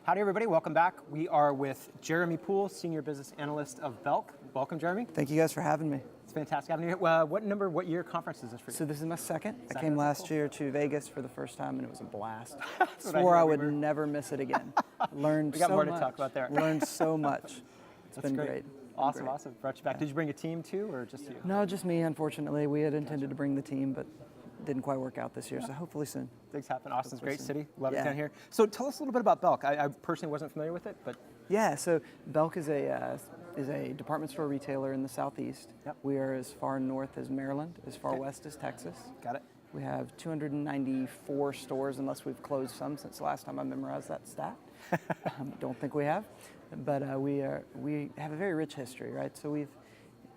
Howdy, everybody. Welcome back. We are with Jeremy Poole, Senior Business Analyst of Belk. Welcome, Jeremy. Thank you guys for having me. It's fantastic having you here. What year conference is this for you? So this is my second. I came last year to Vegas for the first time, and it was a blast. Swore I would never miss it again. Learned we got so more much. to talk about there. Learned so much. It's been great. Awesome. Brought you back. Did you bring a team too, or just you? No, just me, unfortunately. We had intended to bring the team, but didn't quite work out this year, so hopefully soon. Things happen. Austin's a great city. Love it down here. So tell us a little bit about Belk. I personally wasn't familiar with it, but... Yeah, so Belk is a department store retailer in the Southeast. Yep. We are as far north as Maryland, as far west as Texas. Got it. We have 294 stores, unless we've closed some since the last time I memorized that stat. Don't think we have, but we have a very rich history, right? So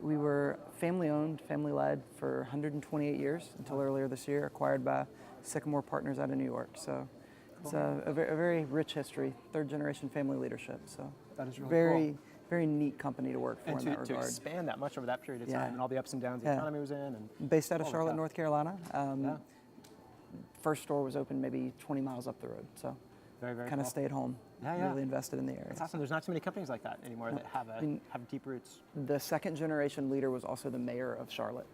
we were family-owned, family-led for 128 years until earlier this year, acquired by Sycamore Partners out of New York. So it's a very rich history, third-generation family leadership. So that is really very, cool. Very neat company to work for in that regard. To expand that much over that period of time and all the ups and downs the economy was in. And based out of Charlotte, North Carolina. First store was open maybe 20 miles up the road. So very kind of cool. stayed home. Really invested in the area. That's awesome. There's not too many companies like that anymore that have deep roots. The second generation leader was also the mayor of Charlotte.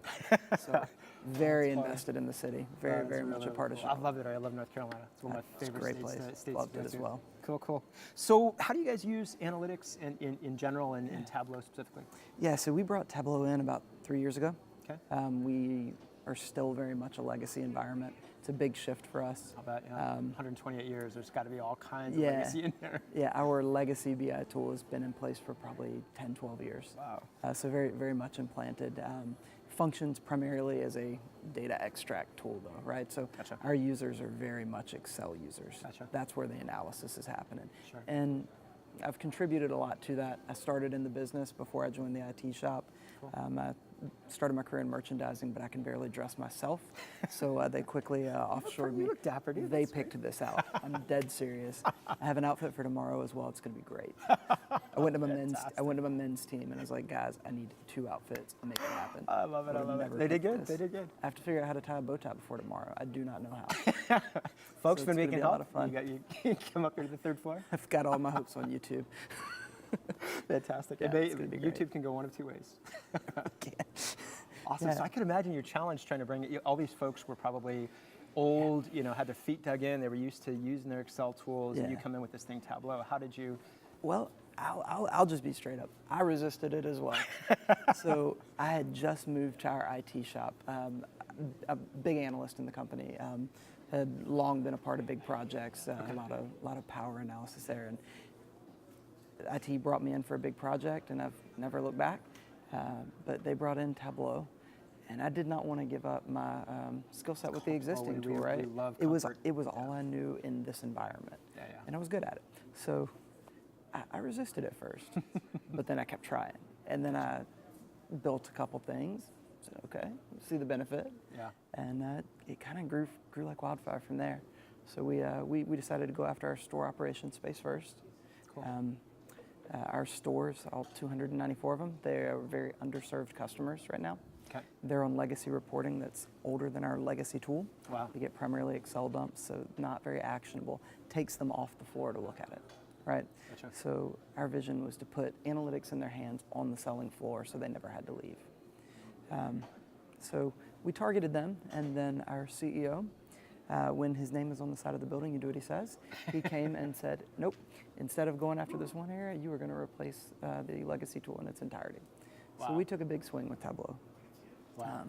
So very invested in the city. Very much a part of Charlotte. I love it. I love North Carolina. It's one of my favorite states. Loved it as well. Cool. So how do you guys use analytics in general and in Tableau specifically? Yeah, so we brought Tableau in about 3 years ago. Okay. We are still very much a legacy environment. It's a big shift for us. How about 128 years? There's got to be all kinds of legacy in there. Yeah, our legacy BI tool has been in place for probably 10, 12 years. Wow. So very much implanted. Functions primarily as a data extract tool, though, right? So our users are very much Excel users. That's where the analysis is happening. Sure. And I've contributed a lot to that. I started in the business before I joined the IT shop. Cool. I started my career in merchandising, but I can barely dress myself. So they quickly offshored me. You look dapper, dude. They picked this out. I'm dead serious. I have an outfit for tomorrow as well. It's going to be great. I went to my men's team and I was like, guys, I need 2 outfits and make it happen. I love it. They did good. They did good. I have to figure out how to tie a bow tie before tomorrow. I do not know how. Folks so been making help. A lot of fun. You come up here to the 3rd floor. I've got all my hopes on YouTube. Fantastic. Yeah, YouTube can go one of 2 ways. Awesome. So I could imagine your challenge trying to bring it. All these folks were probably old, had their feet dug in. They were used to using their Excel tools, and you come in with this thing, Tableau. How did you? Well, I'll just be straight up. I resisted it as well. So I had just moved to our IT shop. A big analyst in the company. Had long been a part of big projects. A lot of power analysis there, and IT brought me in for a big project, and I've never looked back. But they brought in Tableau, and I did not want to give up my skill set with the existing tool. Right? It was all I knew in this environment, and I was good at it. So I resisted at first, but then I kept trying, and then I built a couple things. Said, okay, see the benefit, and it kind of grew like wildfire from there. So we decided to go after our store operations space first. Cool. Our stores, all 294 of them, they are very underserved customers right now. Okay. They're on legacy reporting that's older than our legacy tool. Wow. They get primarily Excel dumps, so not very actionable. Takes them off the floor to look at it, right? Gotcha. So our vision was to put analytics in their hands on the selling floor so they never had to leave. So we targeted them, and then our CEO, when his name is on the side of the building, you do what he says. He came and said, nope, instead of going after this one area, you are going to replace the legacy tool in its entirety. Wow. So we took a big swing with Tableau. Wow.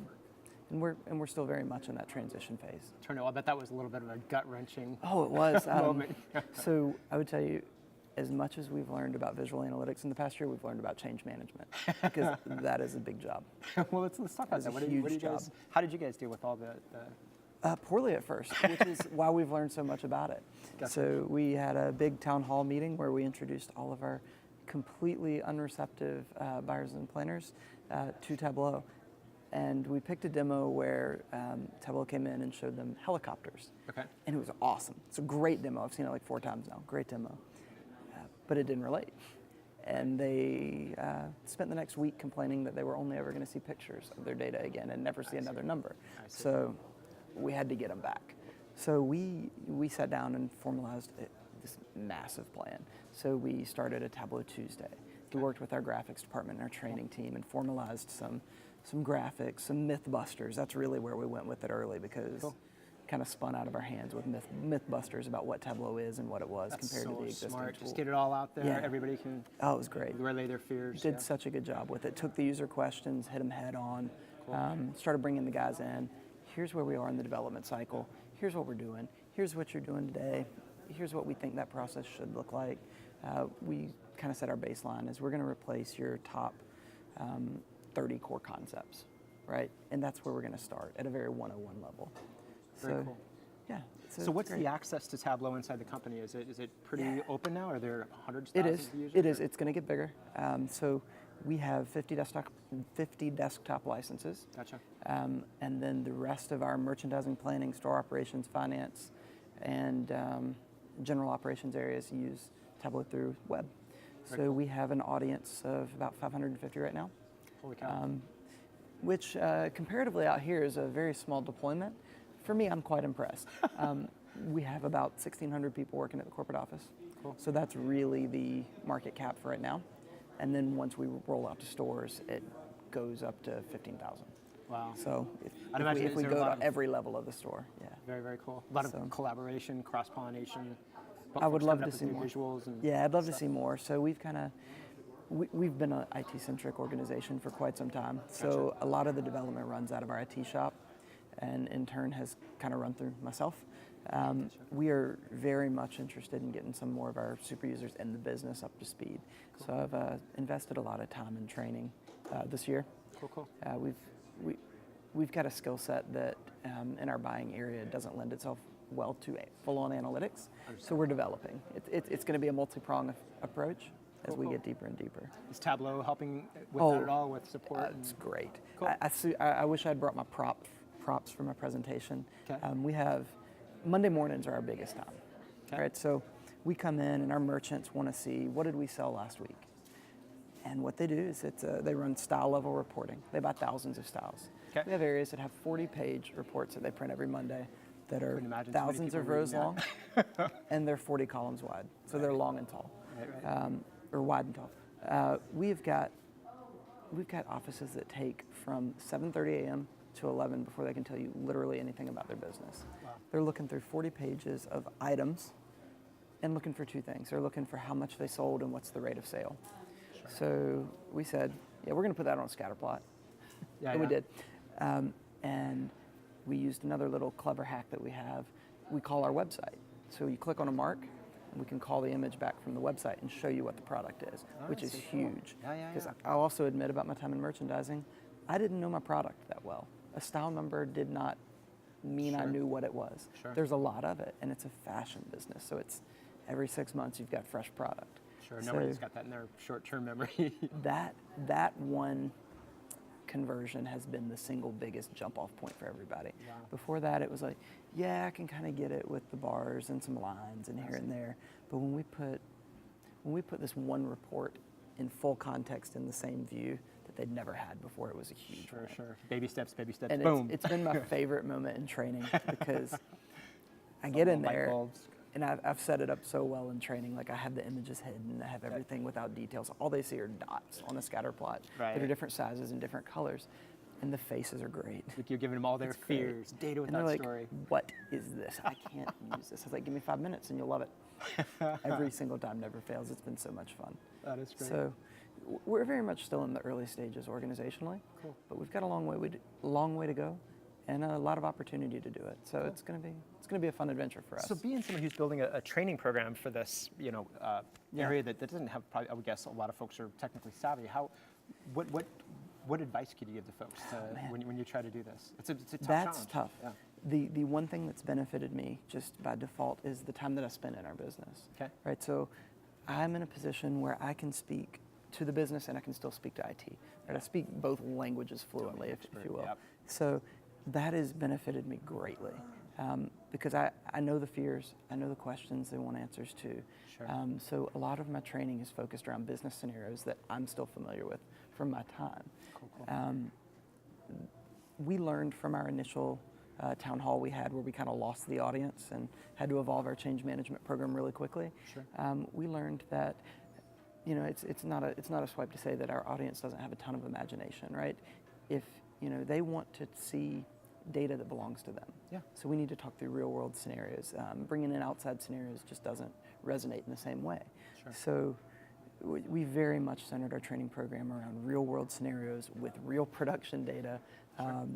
And we're still very much in that transition phase. I bet that was a little bit of a gut-wrenching it was. moment. So I would tell you, as much as we've learned about visual analytics in the past year, we've learned about change management, because that is a big job. Well, let's talk about that. What do you guys, how did you guys deal with all the poorly at first, which is why we've learned so much about it. Gotcha. So we had a big town hall meeting where we introduced all of our completely unreceptive buyers and planners to Tableau. And we picked a demo where Tableau came in and showed them helicopters. Okay. And it was awesome. It's a great demo. I've seen it like 4 times now. Great demo. But it didn't relate. And they spent the next week complaining that they were only ever going to see pictures of their data again and never see another number. So we had to get them back. So we sat down and formalized this massive plan. So we started a Tableau Tuesday. We worked with our graphics department and our training team and formalized some graphics, some myth busters. That's really where we went with it early, because kind of spun out of our hands with myth busters about what Tableau is and what it was compared to the existing smart. tool. Just get it all out there. Yeah. Everybody can Oh, it was great. relay their fears. Did such a good job with it. Took the user questions, hit them head on, started bringing the guys in. Here's where we are in the development cycle. Here's what we're doing. Here's what you're doing today. Here's what we think that process should look like. We kind of set our baseline as we're going to replace your top 30 core concepts, right? And that's where we're going to start, at a very 101 level. Very cool. Yeah. So what's great. the access to Tableau inside the company? Is it pretty open now? Are there hundreds of It thousands is. of users? It is. It's going to get bigger. So we have 50 desktop licenses. Gotcha. And then the rest of our merchandising, planning, store operations, finance, and general operations areas use Tableau through web. Very So cool. we have an audience of about 550 right now, Holy cow. which comparatively out here is a very small deployment. For me, I'm quite impressed. We have about 1,600 people working at the corporate office. Cool. So that's really the market cap for right now. And then once we roll out to stores, it goes up to 15,000. Wow. So I'd imagine if we is there a go lot to of- every level of the store, yeah. Very, very cool. A lot So- of collaboration, cross-pollination. I would love coming to up see with new more. visuals and Yeah, I'd love to stuff. see more. So we've been an IT-centric organization for quite some time. So a lot of the development runs out of our IT shop, and in turn has kind of run through myself. We are very much interested in getting some more of our super users in the business up to speed. Cool. So I've invested a lot of time in training this year. Cool. We've got a skill set that in our buying area doesn't lend itself well to full-on analytics. So we're developing. It's going to be a multi-pronged approach as we get deeper and deeper. Is Tableau helping with that at all, with support? It's great. Cool. I wish I'd brought my props for my presentation. Okay. We have Monday mornings are our biggest time. Okay. Right, so we come in and our merchants want to see what did we sell last week, and what they do is they run style level reporting. They buy thousands of styles. Okay. We have areas that have 40-page reports that they print every Monday that are Couldn't imagine so many thousands of people rows reading long, and they're 40 columns wide, so they're long and tall, Right. or wide and tall. We've got offices that take from 7:30 a.m. to 11 before they can tell you literally anything about their business. Wow. They're looking through 40 pages of items and looking for two things. They're looking for how much they sold and what's the rate of sale. Sure. So we said, yeah, we're going to put that on a scatter plot. Yeah, And we did. And we used another little clever hack that we have. We call our website. So you click on a mark, and we can call the image back from the website and show you what the product is, which is so cool. huge. Yeah. Because I'll also admit about my time in merchandising, I didn't know my product that well. A style number did not mean I Sure. knew what it was. Sure. There's a lot of it, and it's a fashion business. So it's every 6 months you've got fresh product. Sure, So nobody's got that in their short-term memory. that one conversion has been the single biggest jump-off point for everybody. Wow. Before that, it was like, yeah, I can kind of get it with the bars and some lines and here and there. But when we put this one report in full context in the same view that they'd never had before, it was a huge win. Sure. Baby steps, And boom. it's been my favorite moment in training because I get in Light there bulbs. and I've set it up so well in training. Like I have the images hidden, I have everything without details. All they see are dots on a scatter plot that are Right. different sizes and different colors. And the faces are great. Like you're giving them all their It's great. fears, data And they're without like, story. what is this? I can't use this. I was like, give me 5 minutes and you'll love it. Every single time never fails. It's been so much fun. That is great. So we're very much still in the early stages organizationally, Cool. but we've got a long way to go, and a lot of opportunity to do it. So it's going to be a fun adventure for us. So being someone who's building a training program for this, area that doesn't have, probably, I would guess a lot of folks are technically savvy. What advice could you give to folks when you try to do this? It's a tough That's challenge. tough. Yeah. The one thing that's benefited me just by default is the time that I spend in our business. Okay. Right. So I'm in a position where I can speak to the business and I can still speak to IT. Right. I speak both languages fluently, if you will. Yep. So that has benefited me greatly because I know the fears, I know the questions they want answers to. Sure. So a lot of my training is focused around business scenarios that I'm still familiar with from my time. Cool. We learned from our initial town hall we had where we kind of lost the audience and had to evolve our change management program really quickly. Sure. We learned that, it's not a swipe to say that our audience doesn't have a ton of imagination, right? If they want to see data that belongs to them. Yeah. So we need to talk through real world scenarios. Bringing in outside scenarios just doesn't resonate in the same way. Sure. So we very much centered our training program around real world scenarios with real production data. Sure.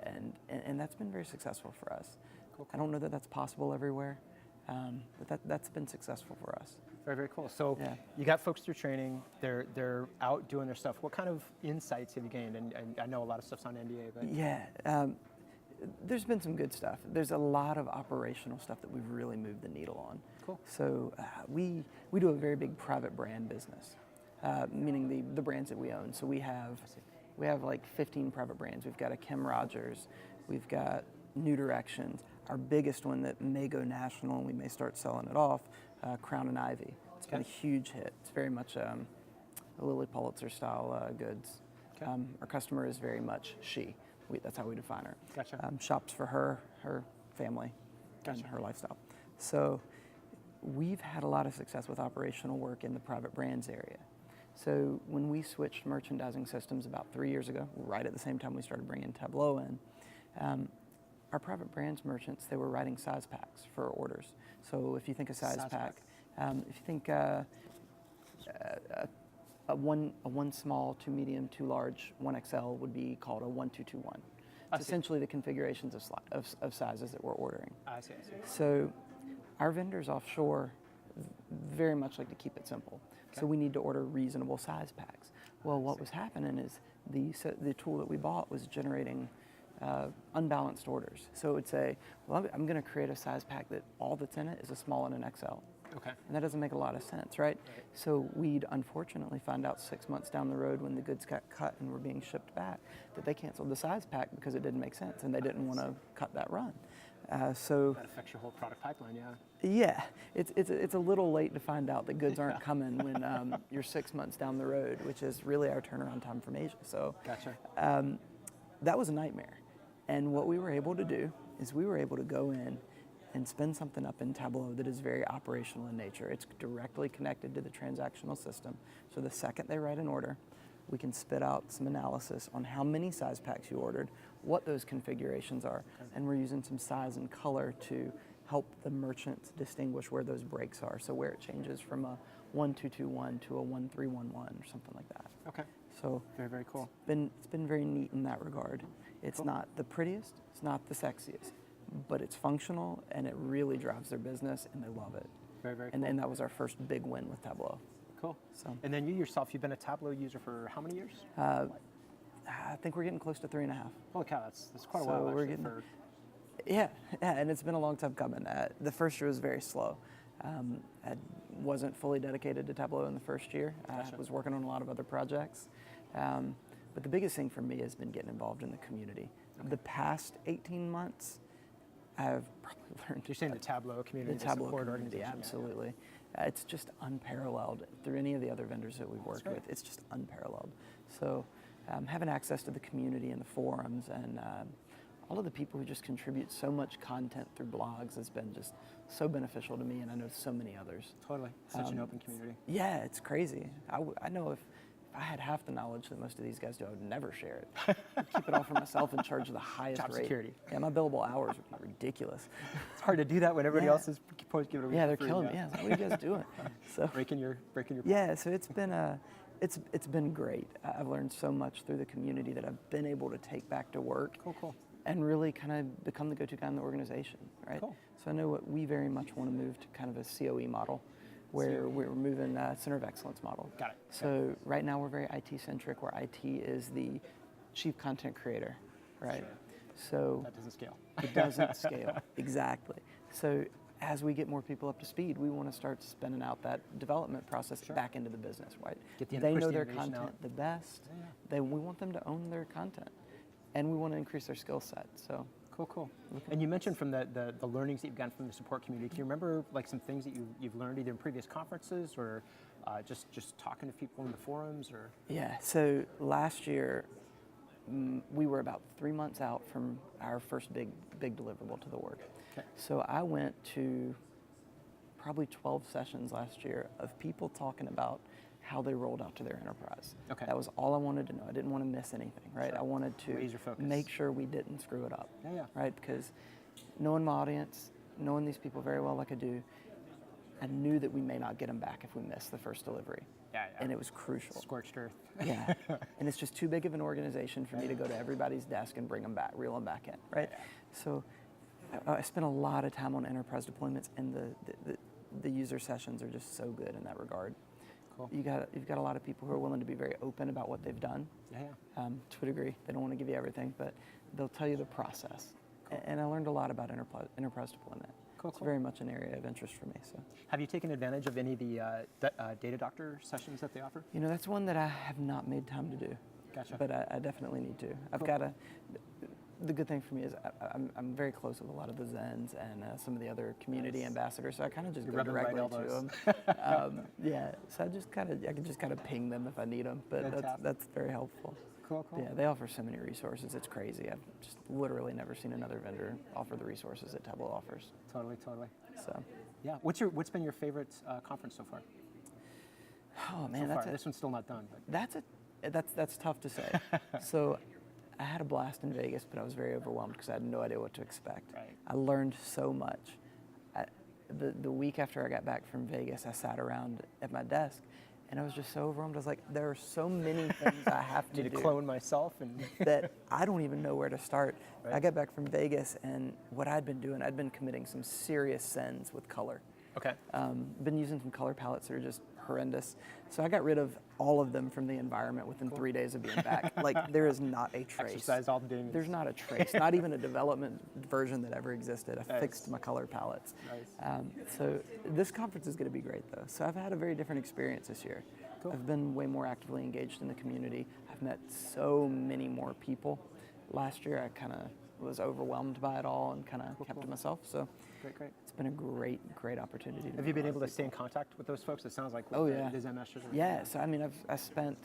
And that's been very successful for us. Cool. I don't know that that's possible everywhere, but that's been successful for us. Very, very cool. So Yeah. you got folks through training, they're out doing their stuff. What kind of insights have you gained? And I know a lot of stuff's on NDA, but Yeah, there's been some good stuff. There's a lot of operational stuff that we've really moved the needle on. Cool. So we do a very big private brand business, meaning the brands that we own. So we have like 15 private brands. We've got a Kim Rogers, we've got New Directions. Our biggest one that may go national and we may start selling it off, Crown and Ivy. It's been a huge hit. It's very much a Lilly Pulitzer style goods. Okay. Our customer is very much she. That's how we define her. Gotcha. Shops for her family, and her lifestyle. So we've had a lot of success with operational work in the private brands area. So when we switched merchandising systems about 3 years ago, right at the same time we started bringing Tableau in, our private brands merchants, they were writing size packs for orders. So if you think a size pack, if you think a one small, two medium, two large, one XL would be called a 1221. It's essentially the configurations of sizes that we're ordering. I see. So our vendors offshore very much like to keep it simple. Okay. So we need to order reasonable size packs. Well, what was happening is the tool that we bought was generating unbalanced orders. So it would say, well, I'm going to create a size pack that all that's in it is a small and an XL. Okay. And that doesn't make a lot of sense, right? So we'd unfortunately find out 6 months down the road when the goods got cut and were being shipped back that they canceled the size pack because it didn't make sense and they didn't want to cut that run. So That affects your whole product pipeline, yeah. yeah, it's a little late to find out that goods aren't coming when you're 6 months down the road, which is really our turnaround time from Asia. So Gotcha. that was a nightmare. And what we were able to do is we were able to go in and spin something up in Tableau that is very operational in nature. It's directly connected to the transactional system. So the second they write an order, we can spit out some analysis on how many size packs you ordered, what those configurations are, and we're using some size and color to help the merchants distinguish where those breaks are. So where it changes from a 1221 to a 1311 or something like that. Okay. So Very, very cool. it's been very neat in that regard. It's not the prettiest, it's not the sexiest, but it's functional and it really drives their business and they love it. Very, very And cool. then that was our first big win with Tableau. Cool. So And then you yourself, you've been a Tableau user for how many years? I think we're getting close to 3.5. Holy cow, that's quite a So while we're actually. getting- Yeah, and it's been a long time coming. The first year was very slow. I wasn't fully dedicated to Tableau in the first year. Gotcha. I was working on a lot of other projects. But the biggest thing for me has been getting involved in the community. Okay. The past 18 months, I've probably learned You're saying the Tableau community, the Tableau support community, organization, yeah. absolutely. It's just unparalleled through any of the other vendors that we've worked great. with. It's just unparalleled. So having access to the community and the forums and all of the people who just contribute so much content through blogs has been just so beneficial to me, and I know so many others. Totally. Such an open community. Yeah, it's crazy. I know if I had half the knowledge that most of these guys do, I would never share it. I'd keep it all for myself and charge the highest Top rate. security. Yeah, my billable hours would be ridiculous. It's hard to do that when everybody Yeah. else is supposed to give it away. Yeah, for they're free, killing me. Yeah, what are you guys doing? So Breaking your. yeah, so it's been great. I've learned so much through the community that I've been able to take back to work. Cool. And really kind of become the go-to guy in the organization, right? Cool. So I know what we very much want to move to kind of a COE model, where we're moving Center of Excellence model. Got it. So right now we're very IT-centric, where IT is the chief content creator, right? So That doesn't scale. it doesn't scale, exactly. So as we get more people up to speed, we want to start spinning out that development process back into the business, right? Get the They push know the their innovation content out. the best. Yeah. We want them to own their content, and we want to increase their skill set. So Cool. And you mentioned from the learnings that you've gotten from the support community. Can you remember like some things that you've learned either in previous conferences or just talking to people in the forums or? yeah, so last year we were about 3 months out from our first big deliverable to the org. Okay. So I went to probably 12 sessions last year of people talking about how they rolled out to their enterprise. Okay. That was all I wanted to know. I didn't want to miss anything, right? Sure. I wanted to Laser focus. make sure we didn't screw it up, Yeah. right? Because knowing my audience, knowing these people very well like I do, I knew that we may not get them back if we missed the first delivery. Yeah. And it was crucial. Scorched earth. Yeah, and it's just too big of an organization for me to go to everybody's desk and bring them back, reel them back in, right? Yeah. So I spent a lot of time on enterprise deployments, and the user sessions are just so good in that regard. Cool. You've got a lot of people who are willing to be very open about what they've done. Yeah. To a degree, they don't want to give you everything, but they'll tell you the process. Cool. And I learned a lot about enterprise deployment. Cool, It's cool. very much an area of interest for me. So. Have you taken advantage of any of the data doctor sessions that they offer? You know, that's one that I have not made time to do. Gotcha. But I definitely need to. I've Cool. got to. The good thing for me is I'm very close with a lot of the Zens and some of the other community ambassadors, so I kind of just You're go rubbing the right directly to elbows. them. Yeah, so I can just kind of ping them if I need them, but Fantastic. that's very helpful. Cool. Yeah, they offer so many resources. It's crazy. I've just literally never seen another vendor offer the resources that Tableau offers. Totally. So, Yeah. What's been your favorite conference so far? oh man, This one's still not done, but that's tough to say. So, I had a blast in Vegas, but I was very overwhelmed because I had no idea what to expect. Right. I learned so much. The week after I got back from Vegas, I sat around at my desk, and I was just so overwhelmed. I was like, there are so many things I have to need do to clone myself and that I don't even know where to start. Right. I got back from Vegas, and what I'd been doing, I'd been committing some serious sins with color. okay. Been using some color palettes that are just horrendous. So I got rid of all of them from the environment within 3 days of being back. Like, there is not a trace. Exercise all the demons. There's not a trace, not even a development version that ever existed. I Nice. fixed my color palettes. Nice. So this conference is going to be great, though. So I've had a very different experience this year. Cool. I've been way more actively engaged in the community. I've met so many more people. Last year, I kind of was overwhelmed by it all and kind of kept to myself. So Great. it's been a great opportunity. Have you been able to stay in contact with those folks? It sounds like Oh, with yeah. the Zen masters. Yeah, so I mean, I spent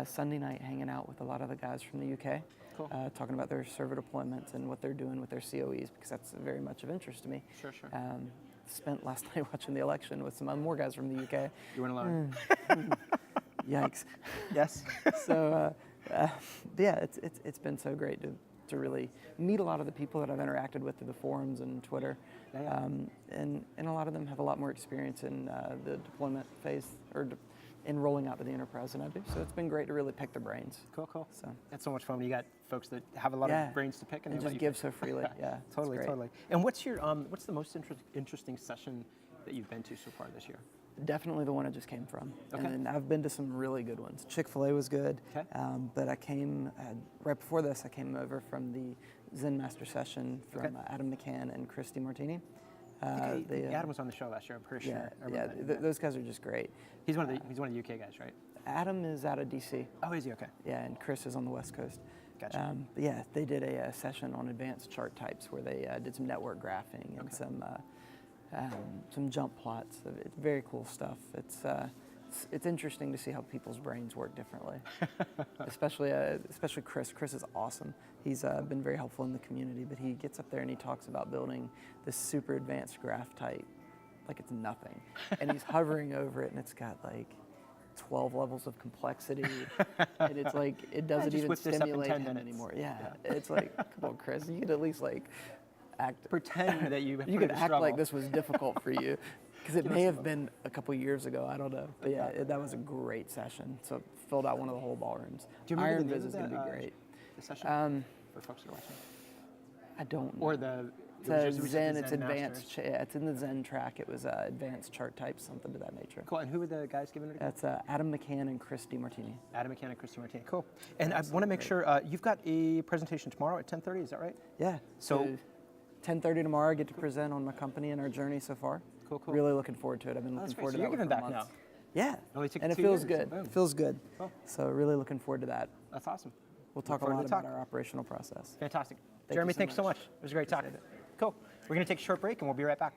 Sunday night hanging out with a lot of the guys from the UK, Cool. talking about their server deployments and what they're doing with their COEs, because that's very much of interest to me. Sure. Spent last night watching the election with some more guys from the UK. You weren't alone. Yikes. Yes. So yeah, it's been so great to really meet a lot of the people that I've interacted with through the forums and Twitter. Yeah. And a lot of them have a lot more experience in the deployment phase or in rolling out to the enterprise than I do. So it's been great to really pick their brains. Cool. So That's so much fun when you got folks that have a lot Yeah. of brains to pick and they let just you give pick. so freely. Yeah, it's Totally. great. And what's the most interesting session that you've been to so far this year? Definitely the one I just came from. Okay. And I've been to some really good ones. Chick-fil-A was good. Okay. But I came, right before this, I came over from the Zen Master session from Okay. Adam McCann and Christy Martini. Adam was on the show last year. I'm pretty Yeah, sure. I remember that. those guys are just great. He's one of the UK guys, right? Adam is out of DC. Oh, is he? Okay. Yeah, and Chris is on the West Coast. Gotcha. But yeah, they did a session on advanced chart types where they did some network graphing and some jump plots. It's very cool stuff. It's interesting to see how people's brains work differently. especially Chris. Chris is awesome. He's been very helpful in the community, but he gets up there and he talks about building this super advanced graph type like it's nothing. And he's hovering over it and it's got like 12 levels of complexity, and it's like it doesn't just even whip this up in stimulate 10 him minutes. anymore. Yeah, it's like, come on, Chris, you could at least like act. Pretend that you You could act like this was difficult for you, because it Give may us have been a couple years ago. I don't know, but yeah, that was a great session. So filled out one of the whole ballrooms. Do you remember Iron the name Viz of is going to that, be great. the session for folks that are watching? I don't know. Or the It's it was a just Zen. the It's Zen advanced. Masters. It's in the Zen track. It was advanced chart types, something to that nature. Cool. And who were the guys giving it again? That's Adam McCann and Chris DiMartini. Adam McCann and Christy Martini. Cool. And I want to make sure you've got a presentation tomorrow at 10:30. Is that right? Yeah. So- 10:30 tomorrow, I get to present on my company and our journey so far. Cool. Really looking forward to it. I've been That's looking great. forward So to you're that giving one back for now. months. Yeah. only took And it 2 feels years, good. so boom. It feels good. Cool. So really looking forward to that. That's awesome. We'll talk a forward lot to the about talk. our operational process. Fantastic. Thank Jeremy, you so thanks so much. much. It was a great talk. Appreciate Cool. We're going to take a short break and we'll be right back.